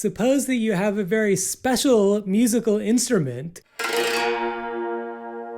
Suppose that you have a very special musical instrument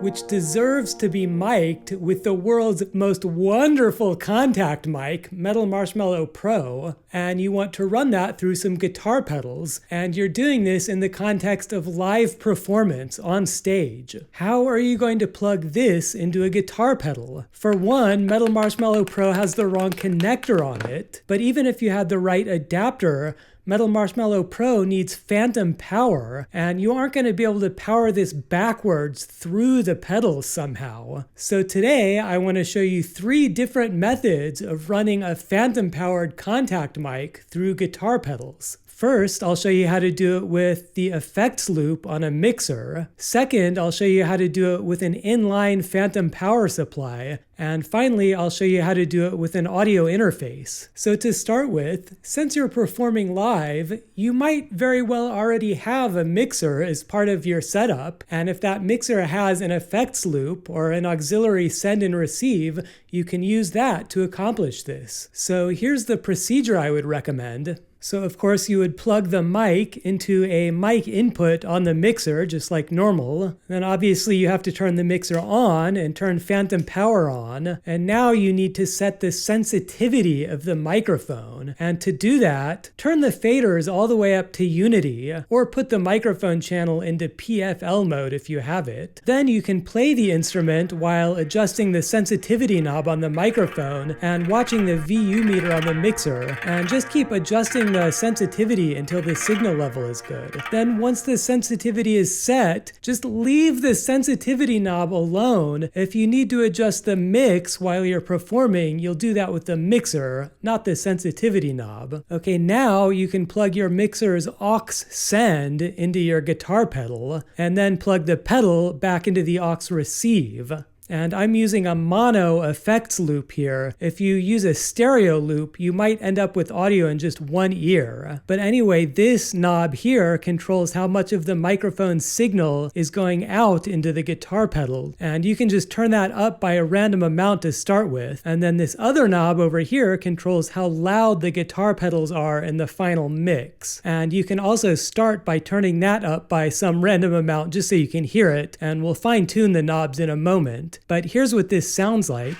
which deserves to be mic'd with the world's most wonderful contact mic, Metal Marshmallow Pro, and you want to run that through some guitar pedals, and you're doing this in the context of live performance on stage. How are you going to plug this into a guitar pedal? For one, Metal Marshmallow Pro has the wrong connector on it, but even if you had the right adapter, Metal Marshmallow Pro needs phantom power, and you aren't going to be able to power this backwards through the pedals somehow. So today I want to show you 3 different methods of running a phantom powered contact mic through guitar pedals. First, I'll show you how to do it with the effects loop on a mixer. Second, I'll show you how to do it with an inline phantom power supply. And finally, I'll show you how to do it with an audio interface. So to start with, since you're performing live, you might very well already have a mixer as part of your setup. And if that mixer has an effects loop or an auxiliary send and receive, you can use that to accomplish this. So here's the procedure I would recommend. So of course you would plug the mic into a mic input on the mixer, just like normal. Then obviously you have to turn the mixer on and turn phantom power on. And now you need to set the sensitivity of the microphone. And to do that, turn the faders all the way up to unity, or put the microphone channel into PFL mode if you have it. Then you can play the instrument while adjusting the sensitivity knob on the microphone and watching the VU meter on the mixer, and just keep adjusting the sensitivity until the signal level is good. Then once the sensitivity is set, just leave the sensitivity knob alone. If you need to adjust the mix while you're performing, you'll do that with the mixer, not the sensitivity knob. Okay, now you can plug your mixer's aux send into your guitar pedal, and then plug the pedal back into the aux receive. And I'm using a mono effects loop here. If you use a stereo loop, you might end up with audio in just one ear. But anyway, this knob here controls how much of the microphone signal is going out into the guitar pedal. And you can just turn that up by a random amount to start with. And then this other knob over here controls how loud the guitar pedals are in the final mix. And you can also start by turning that up by some random amount just so you can hear it. And we'll fine tune the knobs in a moment. But here's what this sounds like.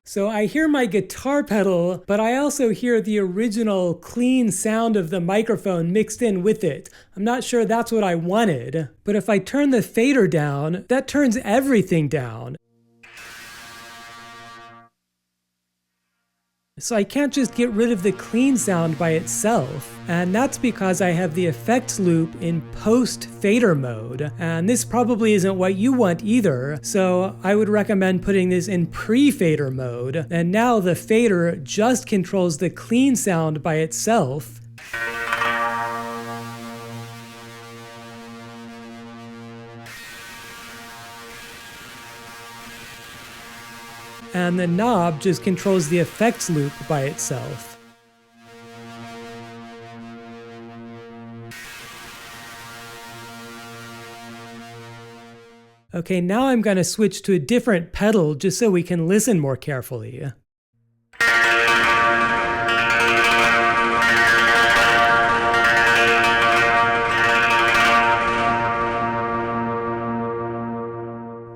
So I hear my guitar pedal, but I also hear the original clean sound of the microphone mixed in with it. I'm not sure that's what I wanted, but if I turn the fader down, that turns everything down. So I can't just get rid of the clean sound by itself, and that's because I have the effects loop in post fader mode, and this probably isn't what you want either, so I would recommend putting this in pre-fader mode, and now the fader just controls the clean sound by itself. And the knob just controls the effects loop by itself. Okay, now I'm going to switch to a different pedal just so we can listen more carefully.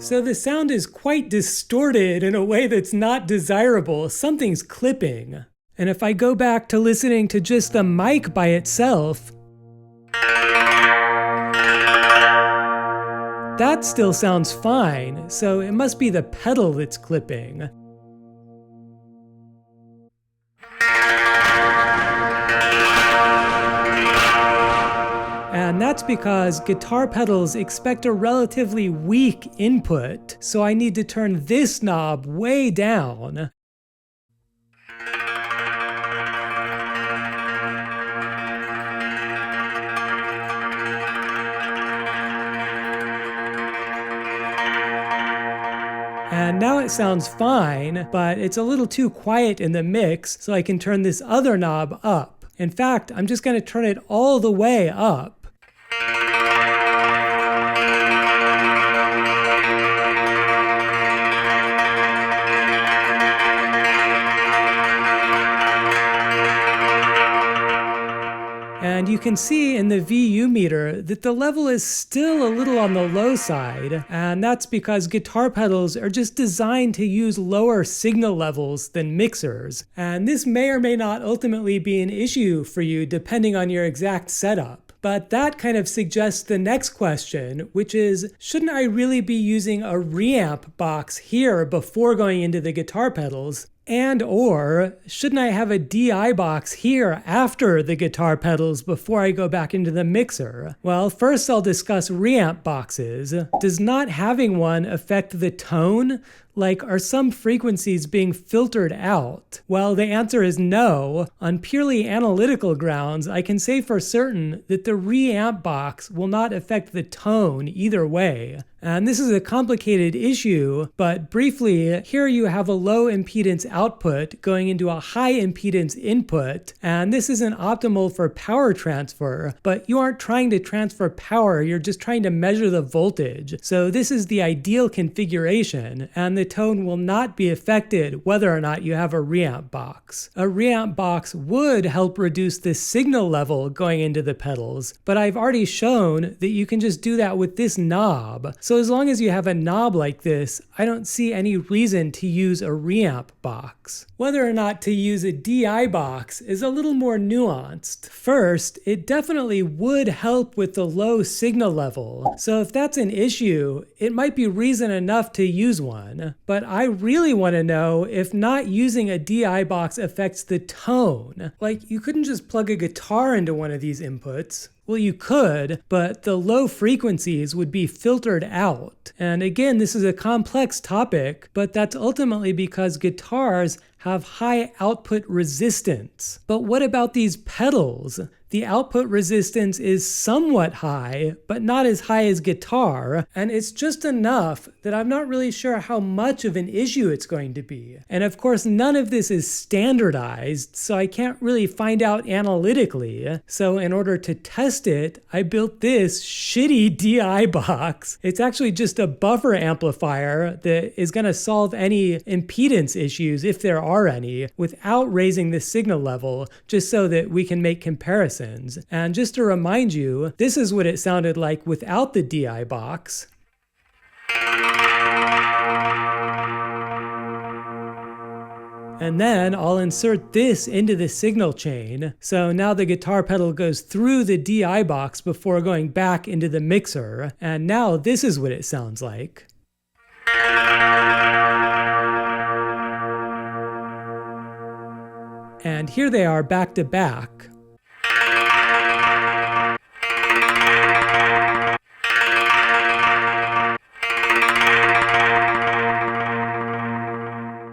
So the sound is quite distorted in a way that's not desirable. Something's clipping. And if I go back to listening to just the mic by itself, that still sounds fine, so it must be the pedal that's clipping. And that's because guitar pedals expect a relatively weak input, so I need to turn this knob way down. And now it sounds fine, but it's a little too quiet in the mix, so I can turn this other knob up. In fact, I'm just going to turn it all the way up. you can see in the VU meter that the level is still a little on the low side, and that's because guitar pedals are just designed to use lower signal levels than mixers, and this may or may not ultimately be an issue for you depending on your exact setup. But that kind of suggests the next question, which is, shouldn't I really be using a reamp box here before going into the guitar pedals? And or, shouldn't I have a DI box here after the guitar pedals before I go back into the mixer? Well, first I'll discuss reamp boxes. Does not having one affect the tone? Like, are some frequencies being filtered out? Well, the answer is no. On purely analytical grounds, I can say for certain that the reamp box will not affect the tone either way. And this is a complicated issue, but briefly, here you have a low impedance output going into a high impedance input, and this isn't optimal for power transfer, but you aren't trying to transfer power, you're just trying to measure the voltage. So this is the ideal configuration, and the tone will not be affected whether or not you have a reamp box. A reamp box would help reduce the signal level going into the pedals, but I've already shown that you can just do that with this knob. So as long as you have a knob like this, I don't see any reason to use a reamp box. Whether or not to use a DI box is a little more nuanced. First, it definitely would help with the low signal level. So if that's an issue, it might be reason enough to use one. But I really want to know if not using a DI box affects the tone. Like, you couldn't just plug a guitar into one of these inputs. Well, you could, but the low frequencies would be filtered out. And again, this is a complex topic, but that's ultimately because guitars have high output resistance. But what about these pedals? The output resistance is somewhat high, but not as high as guitar, and it's just enough that I'm not really sure how much of an issue it's going to be. And of course, none of this is standardized, so I can't really find out analytically. So in order to test it, I built this shitty DI box. It's actually just a buffer amplifier that is going to solve any impedance issues, if there are any, without raising the signal level, just so that we can make comparisons. And just to remind you, this is what it sounded like without the DI box. And then I'll insert this into the signal chain. So now the guitar pedal goes through the DI box before going back into the mixer. And now this is what it sounds like. And here they are back to back.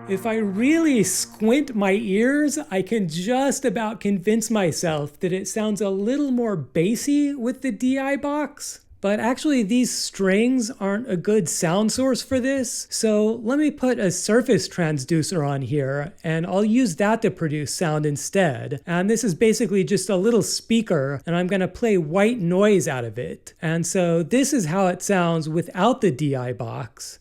If I really squint my ears, I can just about convince myself that it sounds a little more bassy with the DI box. But actually these strings aren't a good sound source for this, so let me put a surface transducer on here, and I'll use that to produce sound instead. And this is basically just a little speaker, and I'm gonna play white noise out of it. And so this is how it sounds without the DI box.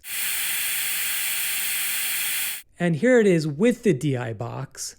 And here it is with the DI box.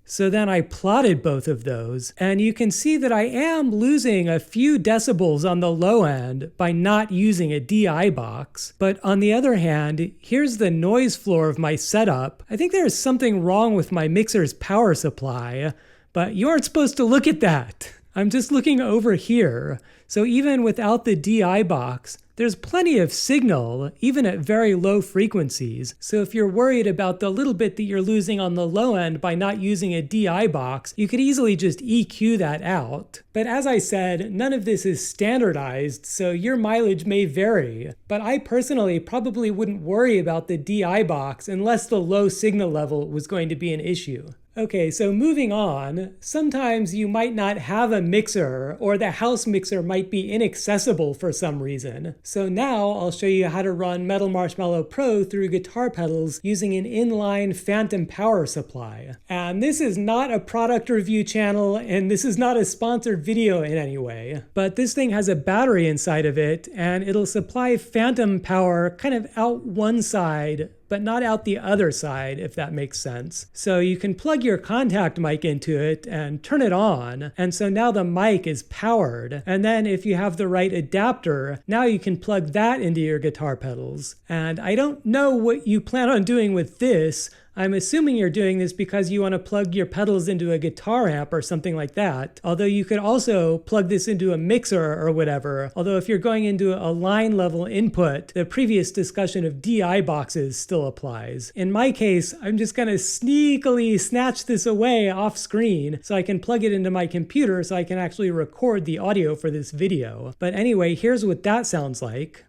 So then I plotted both of those, and you can see that I am losing a few decibels on the low end by not using a DI box. But on the other hand, here's the noise floor of my setup. I think there's something wrong with my mixer's power supply, but you aren't supposed to look at that. I'm just looking over here. So even without the DI box, there's plenty of signal, even at very low frequencies. So if you're worried about the little bit that you're losing on the low end by not using a DI box, you could easily just EQ that out. But as I said, none of this is standardized, so your mileage may vary. But I personally probably wouldn't worry about the DI box unless the low signal level was going to be an issue. Okay, so moving on, sometimes you might not have a mixer, or the house mixer might be inaccessible for some reason. So now I'll show you how to run Metal Marshmallow Pro through guitar pedals using an inline phantom power supply. And this is not a product review channel, and this is not a sponsored video in any way. But this thing has a battery inside of it, and it'll supply phantom power kind of out one side, but not out the other side, if that makes sense. So you can plug your contact mic into it and turn it on, and so now the mic is powered. And then if you have the right adapter, now you can plug that into your guitar pedals. And I don't know what you plan on doing with this. I'm assuming you're doing this because you want to plug your pedals into a guitar amp or something like that. Although you could also plug this into a mixer or whatever. Although if you're going into a line level input, the previous discussion of DI boxes still applies. In my case, I'm just going to sneakily snatch this away off screen so I can plug it into my computer so I can actually record the audio for this video. But anyway, here's what that sounds like.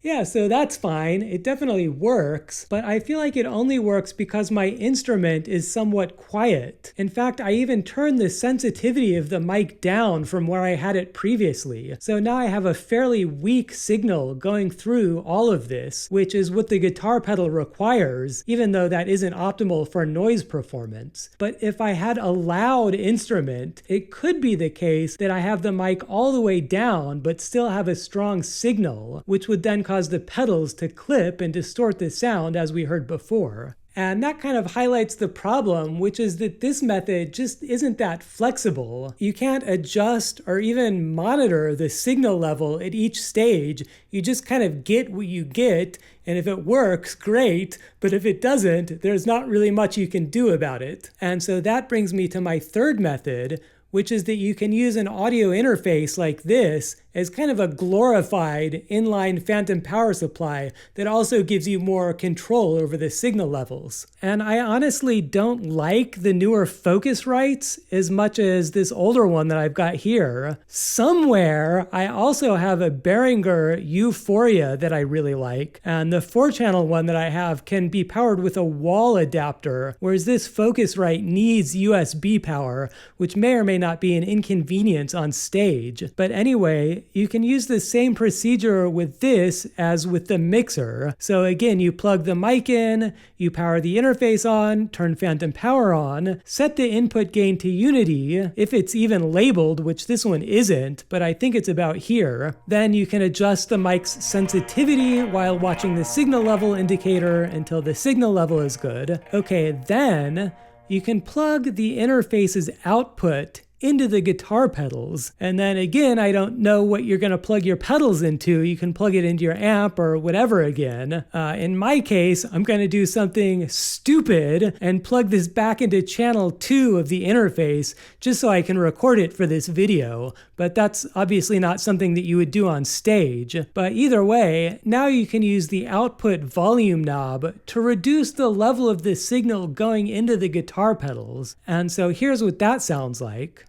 Yeah, so that's fine. It definitely works, but I feel like it only works because my instrument is somewhat quiet. In fact, I even turned the sensitivity of the mic down from where I had it previously. So now I have a fairly weak signal going through all of this, which is what the guitar pedal requires, even though that isn't optimal for noise performance. But if I had a loud instrument, it could be the case that I have the mic all the way down, but still have a strong signal, which would then cause the pedals to clip and distort the sound as we heard before. And that kind of highlights the problem, which is that this method just isn't that flexible. You can't adjust or even monitor the signal level at each stage. You just kind of get what you get, and if it works, great, but if it doesn't, there's not really much you can do about it. And so that brings me to my third method, which is that you can use an audio interface like this as kind of a glorified inline phantom power supply that also gives you more control over the signal levels. And I honestly don't like the newer Focusrites as much as this older one that I've got here. Somewhere, I also have a Behringer Euphoria that I really like, and the 4-channel one that I have can be powered with a wall adapter, whereas this Focusrite needs USB power, which may or may not be an inconvenience on stage. But anyway, you can use the same procedure with this as with the mixer. So again, you plug the mic in, you power the interface on, turn phantom power on, set the input gain to unity, if it's even labeled, which this one isn't, but I think it's about here. Then you can adjust the mic's sensitivity while watching the signal level indicator until the signal level is good. Okay, then you can plug the interface's output into the guitar pedals. And then again, I don't know what you're going to plug your pedals into. You can plug it into your amp or whatever again. In my case, I'm going to do something stupid and plug this back into channel 2 of the interface just so I can record it for this video. But that's obviously not something that you would do on stage. But either way, now you can use the output volume knob to reduce the level of the signal going into the guitar pedals. And so here's what that sounds like.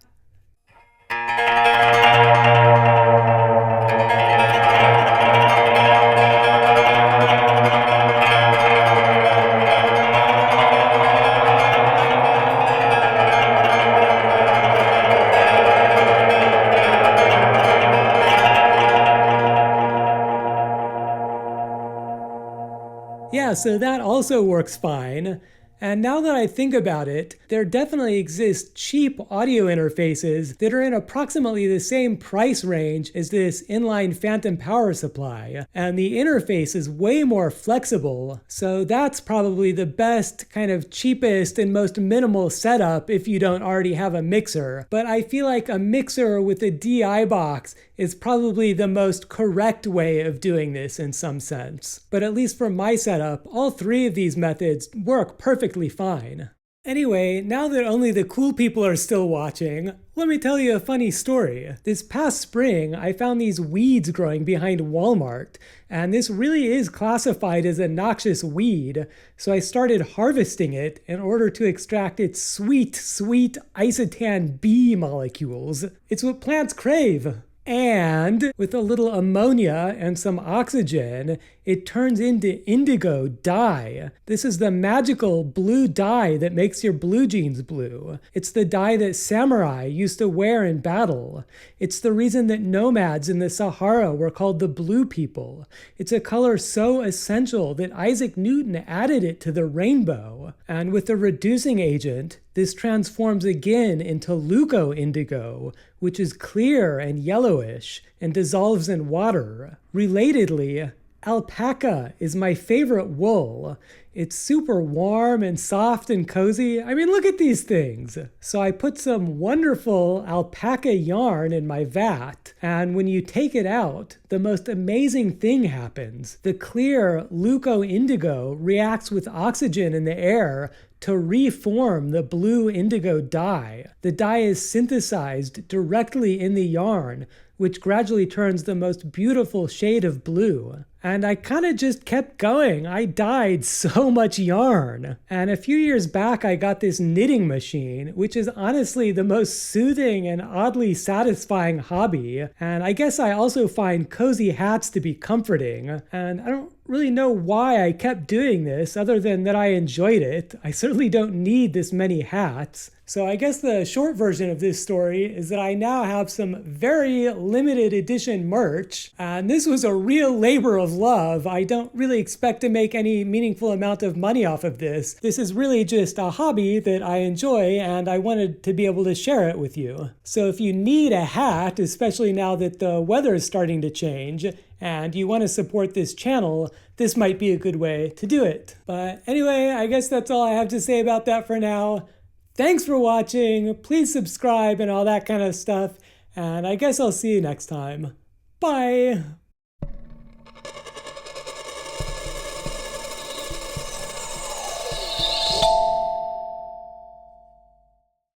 Yeah, so that also works fine. And now that I think about it, there definitely exist cheap audio interfaces that are in approximately the same price range as this inline phantom power supply. And the interface is way more flexible, so that's probably the best, kind of cheapest and most minimal setup if you don't already have a mixer. But I feel like a mixer with a DI box is probably the most correct way of doing this in some sense. But at least for my setup, all three of these methods work perfectly fine. Anyway, now that only the cool people are still watching, let me tell you a funny story. This past spring, I found these weeds growing behind Walmart, and this really is classified as a noxious weed, so I started harvesting it in order to extract its sweet, sweet isotan B molecules. It's what plants crave. And with a little ammonia and some oxygen, it turns into indigo dye. This is the magical blue dye that makes your blue jeans blue. It's the dye that samurai used to wear in battle. It's the reason that nomads in the Sahara were called the blue people. It's a color so essential that Isaac Newton added it to the rainbow. And with a reducing agent, this transforms again into leuco-indigo, which is clear and yellowish and dissolves in water. Relatedly, alpaca is my favorite wool. It's super warm and soft and cozy. I mean, look at these things. So I put some wonderful alpaca yarn in my vat, and when you take it out, the most amazing thing happens. The clear leuco-indigo reacts with oxygen in the air to reform the blue indigo dye. The dye is synthesized directly in the yarn, which gradually turns the most beautiful shade of blue. And I kind of just kept going. I dyed so much yarn. And a few years back, I got this knitting machine, which is honestly the most soothing and oddly satisfying hobby. And I guess I also find cozy hats to be comforting. And I don't really know why I kept doing this other than that I enjoyed it. I certainly don't need this many hats. So I guess the short version of this story is that I now have some very limited edition merch, and this was a real labor of love. I don't really expect to make any meaningful amount of money off of this. This is really just a hobby that I enjoy, and I wanted to be able to share it with you. So if you need a hat, especially now that the weather is starting to change, and you want to support this channel, this might be a good way to do it. But anyway, I guess that's all I have to say about that for now. Thanks for watching, please subscribe and all that kind of stuff, and I guess I'll see you next time. Bye!